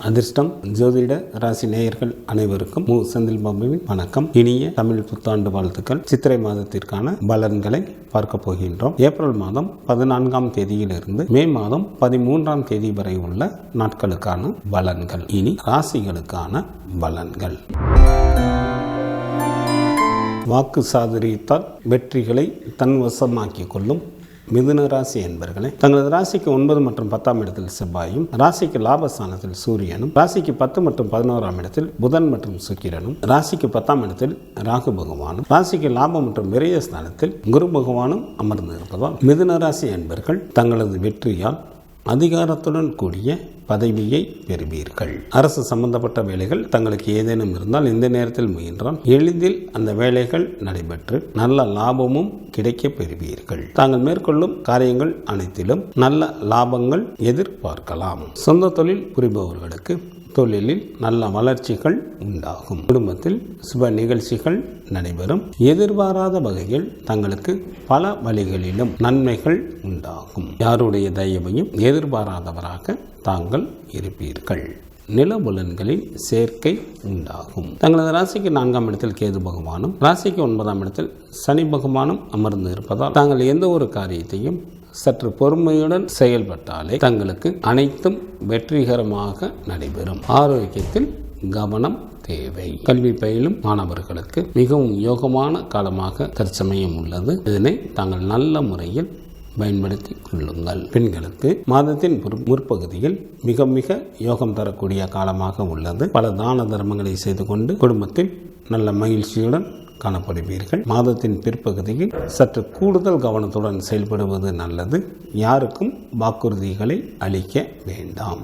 அதிர்ஷ்டம் ஜோதிட ராசி நேயர்கள் அனைவருக்கும் மு. செந்தில் பாபுவின் வணக்கம். இனிய தமிழ் புத்தாண்டு வாழ்த்துக்கள். சித்திரை மாதத்திற்கான பலன்களை பார்க்க போகின்றோம். ஏப்ரல் மாதம் 14ஆம் தேதியிலிருந்து மே மாதம் 13ஆம் தேதி வரை உள்ள நாட்களுக்கான பலன்கள். இனி ராசிகளுக்கான பலன்கள். வாக்கு சாதுரியத்தால் வெற்றிகளை தன்வசமாக்கிக் கொள்ளும் மிதுன ராசி என்பர்களே, தங்களது ராசிக்கு 9 மற்றும் 10ஆம் இடத்தில் செவ்வாயும், ராசிக்கு லாபஸ்தானத்தில் சூரியனும், ராசிக்கு 10 மற்றும் 11ஆம் இடத்தில் புதன் மற்றும் சுக்கிரனும், ராசிக்கு 10ஆம் இடத்தில் ராகு பகவானும், ராசிக்கு லாபம் மற்றும் விரயஸ்தானத்தில் குரு பகவானும் அமர்ந்து இருப்பதால் மிதுன ராசி என்பர்கள் தங்களது வெற்றியால் அதிகாரத்துடன் கூடிய பதவியை பெறுவீர்கள். அரசு சம்பந்தப்பட்ட வேலைகள் தங்களுக்கு ஏதேனும் இருந்தால் இந்த நேரத்தில் முயன்றால் எளிதில் அந்த வேலைகள் நடைபெற்று நல்ல லாபமும் கிடைக்க பெறுவீர்கள். தாங்கள் மேற்கொள்ளும் காரியங்கள் அனைத்திலும் நல்ல லாபங்கள் எதிர்பார்க்கலாம். சொந்த தொழில் புரிபவர்களுக்கு தொழிலில் நல்ல வளர்ச்சிகள் உண்டாகும். குடும்பத்தில் சுப நிகழ்ச்சிகள் நடைபெறும். எதிர்பாராத வகையில் தங்களுக்கு பல வழிகளிலும் நன்மைகள் உண்டாகும். யாருடைய தயவையும் எதிர்பாராதவராக தாங்கள் இருப்பீர்கள். நிலபுலன்களில் சேர்க்கை உண்டாகும். தங்களது ராசிக்கு 4ஆம் இடத்தில் கேது பகவானும், ராசிக்கு 9ஆம் இடத்தில் சனி பகவானும் அமர்ந்து இருப்பதால் தாங்கள் எந்த ஒரு காரியத்தையும் சற்று பொறுமையுடன் செயல்பட்டாலே தங்களுக்கு அனைத்தும் வெற்றிகரமாக நடைபெறும். ஆரோக்கியத்தில் கவனம் தேவை. கல்வி பயிலும் மாணவர்களுக்கு மிகவும் யோகமான காலமாக தற்சமயம் உள்ளது. இதனை தாங்கள் நல்ல முறையில் பயன்படுத்தி கொள்ளுங்கள். பெண்களுக்கு மாதத்தின் முற்பகுதியில் மிக மிக யோகம் தரக்கூடிய காலமாக உள்ளது. பல தான தர்மங்களை செய்து கொண்டு குடும்பத்தில் நல்ல மகிழ்ச்சியுடன் காணப்படுவீர்கள். மாதத்தின் பிற்பகுதியில் சற்று கூடுதல் கவனத்துடன் செயல்படுவது நல்லது. யாருக்கும் வாக்குறுதிகளை அளிக்க வேண்டாம்.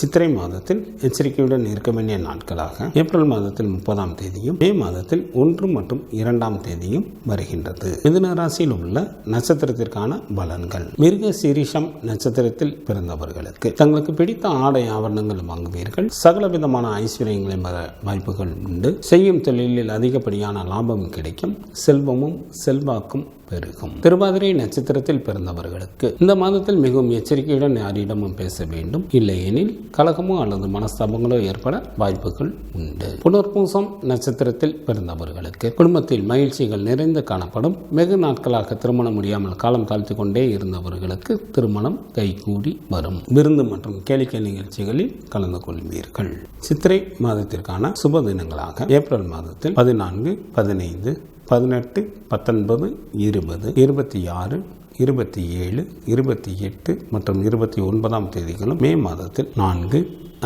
சித்திரை மாதத்தில் எச்சரிக்கையுடன் இருக்க வேண்டிய நாட்களாக ஏப்ரல் மாதத்தில் 30ஆம் தேதியும் மே மாதத்தில் 1 மற்றும் 2ஆம் தேதியும் வருகின்றது. மிதுன ராசியில் உள்ள நட்சத்திரத்திற்கான பலன்கள். மிருக சீரிஷம் நட்சத்திரத்தில் பிறந்தவர்களுக்கு தங்களுக்கு பிடித்த ஆடை ஆவரணங்கள் வாங்குவீர்கள். சகல விதமான ஐஸ்வர்யங்களின் வாய்ப்புகள் உண்டு. செய்யும் தொழிலில் அதிகப்படியான லாபம் கிடைக்கும். செல்வமும் செல்வாக்கும் பெருகும். திருவாதிரை நட்சத்திரத்தில் பிறந்தவர்களுக்கு இந்த மாதத்தில் மிகவும் எச்சரிக்கையுடன் யாரிடமும் பேச வேண்டும். இல்லையெனில் கலகமோ அல்லது மனஸ்தாபங்களோ ஏற்பட வாய்ப்புகள் உண்டு. புனர்பூசம் நட்சத்திரத்தில் பிறந்தவர்களுக்கு குடும்பத்தில் மகிழ்ச்சிகள் நிறைந்து காணப்படும். வெகு நாட்களாக திருமணம் முடியாமல் காலம் தாழ்த்தி கொண்டே இருந்தவர்களுக்கு திருமணம் கைகூடி வரும். விருந்து மற்றும் கேளிக்கை நிகழ்ச்சிகளில் கலந்து கொள்வீர்கள். சித்திரை மாதத்திற்கான சுப தினங்களாக ஏப்ரல் மாதத்தில் 14, 15, 18, 19, 20, 26, 27, 28 மற்றும் 29ஆம் தேதிகளும், மே மாதத்தில் 4,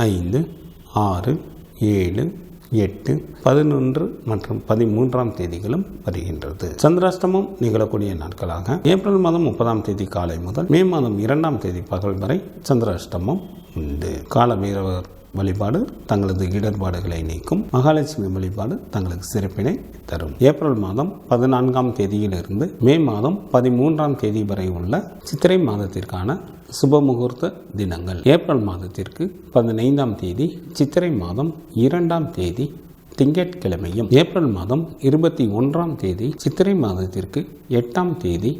5, 6, 7, 8, 11 மற்றும் 13ஆம் தேதிகளும் வருகின்றது. சந்திராஷ்டமம் நிகழக்கூடிய நாட்களாக ஏப்ரல் மாதம் 30ஆம் தேதி காலை முதல் மே மாதம் 2ஆம் தேதி பகல் வரை சந்திராஷ்டமம் உண்டு. கால பைரவர் வழிபாடு தங்களது இடர்பாடுகளை நீக்கும். மகாலட்சுமி வழிபாடு தங்களுக்கு சிறப்பினை தரும். ஏப்ரல் மாதம் 14ஆம் தேதியிலிருந்து மே மாதம் 13ஆம் தேதி வரை உள்ள சித்திரை மாதத்திற்கான சுப முகூர்த்த தினங்கள். ஏப்ரல் மாதத்திற்கு 15ஆம் தேதி சித்திரை மாதம் 2ஆம் தேதி திங்கட்கிழமையும், ஏப்ரல் மாதம் 21ஆம் தேதி சித்திரை மாதத்திற்கு 8ஆம் தேதி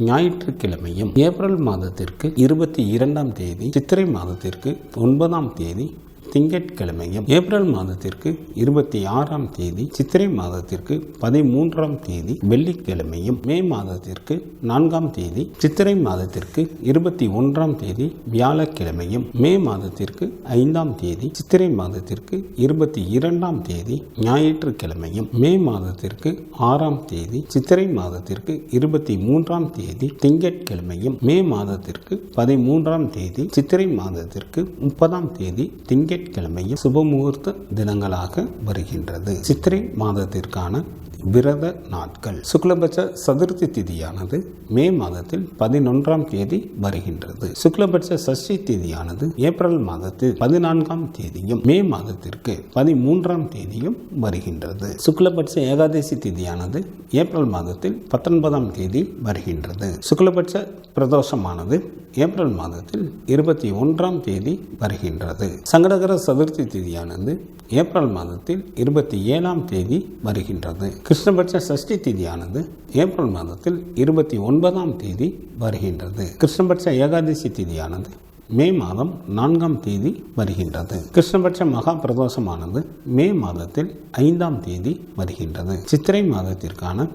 ஞாயிற்றுக்கிழமையும், ஏப்ரல் மாதத்திற்கு 22ஆம் தேதி சித்திரை மாதத்திற்கு 9ஆம் தேதி திங்கட்கிழமையும், ஏப்ரல் மாதத்திற்கு 26ஆம் தேதி சித்திரை மாதத்திற்கு 13ஆம் தேதி வெள்ளிக்கிழமையும், மே மாதத்திற்கு 4ஆம் தேதி சித்திரை மாதத்திற்கு 21ஆம் தேதி வியாழக்கிழமையும், மே மாதத்திற்கு 5ஆம் தேதி சித்திரை மாதத்திற்கு 22ஆம் தேதி ஞாயிற்றுக்கிழமையும், மே மாதத்திற்கு 6ஆம் தேதி சித்திரை மாதத்திற்கு 23ஆம் தேதி திங்கட்கிழமையும், மே மாதத்திற்கு 13ஆம் தேதி சித்திரை மாதத்திற்கு 30ஆம் தேதி திங்கட்கிழமையும் சுபமுகூர்த்த தினங்களாக வருகின்றது. சித்திரை மாதத்திற்கான விரத நாட்கள். சுக்லபட்ச சதுர்த்தி திதியானது மே மாதத்தில் 11ஆம் தேதி வருகின்றது. சுக்லபட்ச சஷ்டி திதியானது ஏப்ரல் மாதத்தில் 14ஆம் தேதியும் மே மாதத்திற்கு 13ஆம் தேதியும் வருகின்றது. சுக்லபட்ச ஏகாதசி திதியானது ஏப்ரல் மாதத்தில் 19ஆம் தேதி வருகின்றது. சுக்லபட்ச பிரதோஷமானது ஏப்ரல் மாதத்தில் 21ஆம் தேதி வருகின்றது. சங்கடகர சதுர்த்தி திதியானது ஏப்ரல் மாதத்தில் 27ஆம் தேதி வருகின்றது. கிருஷ்ணபட்ச சஷ்டி திதியானது ஏப்ரல் மாதத்தில் 29ஆம் தேதி வருகின்றது. கிருஷ்ணபட்ச ஏகாதசி திதியானது மே மாதம் 4ஆம் தேதி வருகின்றது. கிருஷ்ணபட்ச மகா பிரதோஷமானது மே மாதத்தில் 5ஆம் தேதி வருகின்றது. சித்திரை மாதத்திற்கான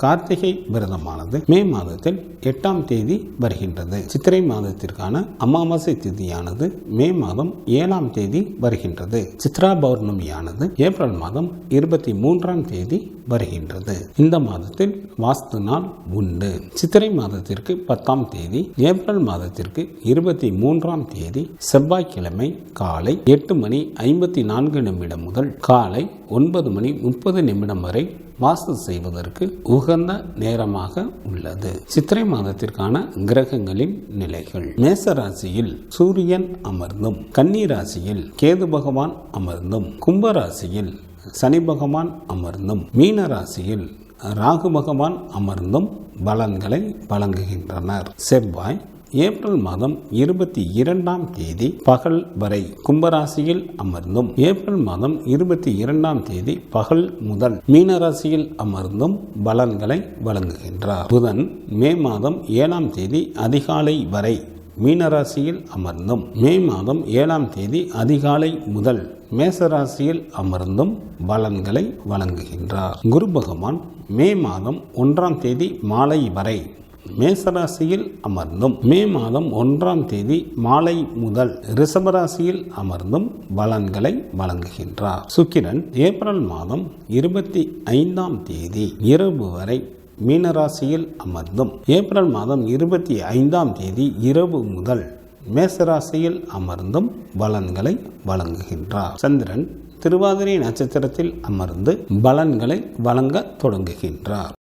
கார்த்திகை விரதமானது மே மாதத்தில் 8ஆம் தேதி வருகின்றது. சித்திரை மாதத்திற்கான அமாவாசை திதியானது மே மாதம் 7ஆம் தேதி வருகின்றது. சித்ரா பௌர்ணமியானது ஏப்ரல் மாதம் 23ஆம் தேதி வருகின்றது. இந்த மாதத்தில் வாஸ்து நாள் உண்டு. சித்திரை மாதத்திற்கு 10ஆம் தேதி, ஏப்ரல் மாதத்திற்கு 23ஆம் தேதி செவ்வாய்க்கிழமை காலை 8:54 முதல் காலை 9:30 வரை வாஸ்து செய்வதற்கு உகந்த நேரமாக உள்ளது. சித்திரை மாதத்திற்கான கிரகங்களின் நிலைகள்: மேச ராசியில் சூரியன் அமர்ந்தும், கன்னி ராசியில் கேது பகவான் அமர்ந்தும், கும்ப ராசியில் சனி பகவான் அமர்ந்தும், மீன ராசியில் ராகு பகவான் அமர்ந்தும் பலன்களை வழங்குகின்றனர். செவ்வாய் ஏப்ரல் மாதம் 22ஆம் தேதி பகல் வரை கும்பராசியில் அமர்ந்தும், ஏப்ரல் மாதம் 22ஆம் தேதி பகல் முதல் மீனராசியில் அமர்ந்தும் பலன்களை வழங்குகின்றார். புதன் மே மாதம் 7ஆம் தேதி அதிகாலை வரை மீனராசியில் அமர்ந்தும், மே மாதம் 7ஆம் தேதி அதிகாலை முதல் மேசராசியில் அமர்ந்தும் பலன்களை வழங்குகின்றார். குரு பகவான் மே மாதம் 1ஆம் தேதி மாலை வரை மேசராசியில் அமர்ந்தும், மே மாதம் 1ஆம் தேதி மாலை முதல் ரிஷபராசியில் அமர்ந்தும் பலன்களை வழங்குகின்றார். சுக்கிரன் ஏப்ரல் மாதம் 25ஆம் தேதி இரவு வரை மீனராசியில் அமர்ந்தும், ஏப்ரல் மாதம் 25ஆம் தேதி இரவு முதல் மேசராசியில் அமர்ந்தும் பலன்களை வழங்குகின்றார். சந்திரன் திருவாதிரை நட்சத்திரத்தில் அமர்ந்து பலன்களை வழங்க தொடங்குகின்றார்.